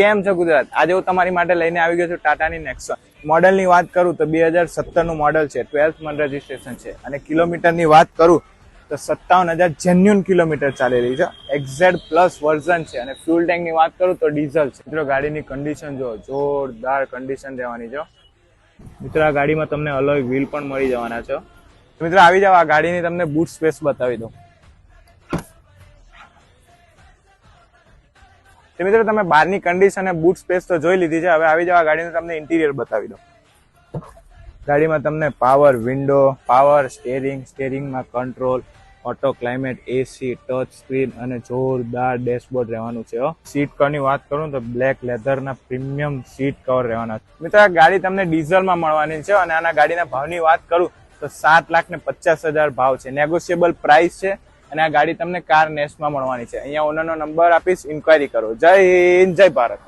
કેમ છો ગુજરાત? આજે હું તમારી માટે લઈને આવી ગયો છું ટાટાની નેક્સોન. મોડલની વાત કરું તો 2017 નું મોડલ છે, 12th મંથ રજીસ્ટ્રેશન છે અને કિલોમીટરની વાત કરું તો 57,000 જેન્યુન કિલોમીટર ચાલેલી છે. XZ પ્લસ વર્ઝન છે અને ફ્યુલ ટેન્કની વાત કરું તો ડીઝલ છે. મિત્રો ગાડીની કન્ડિશન જો જોરદાર કન્ડિશન રહેવાની છે. મિત્રો આ ગાડીમાં તમને અલોય વ્હીલ પણ મળી જવાના છે. મિત્રો આવી જાવ, આ ગાડીની તમને બૂટ સ્પેસ બતાવી દઉં. મિત્રો તમે બહારની કન્ડિશન અને બૂટ સ્પેસ તો જોઈ લીધી છે. હવે આવી જાવ, આ ગાડીનું તમને ઇન્ટિરિયર બતાવી દઉં. ગાડીમાં તમને પાવર વિન્ડો, પાવર સ્ટેરિંગ, સ્ટેરિંગમાં control, auto climate, AC, touch screen અને જોરદાર ડેશબોર્ડ રહેવાનું છે. સીટ કવરની વાત કરું તો બ્લેક લેધરના પ્રીમિયમ સીટ કવર રહેવાના છે. મિત્રો આ ગાડી તમને ડીઝલમાં મળવાની છે અને આના ગાડીના ભાવની વાત કરું તો 7,50,000 ભાવ છે. નેગોશિયેબલ પ્રાઇસ છે અને આ ગાડી તમને કાર નેસ્ટમાં મળવાની છે. અહીંયા ઓનરનો નંબર આપીશ, ઇન્ક્વાયરી કરો. જય હિન્દ, જય ભારત.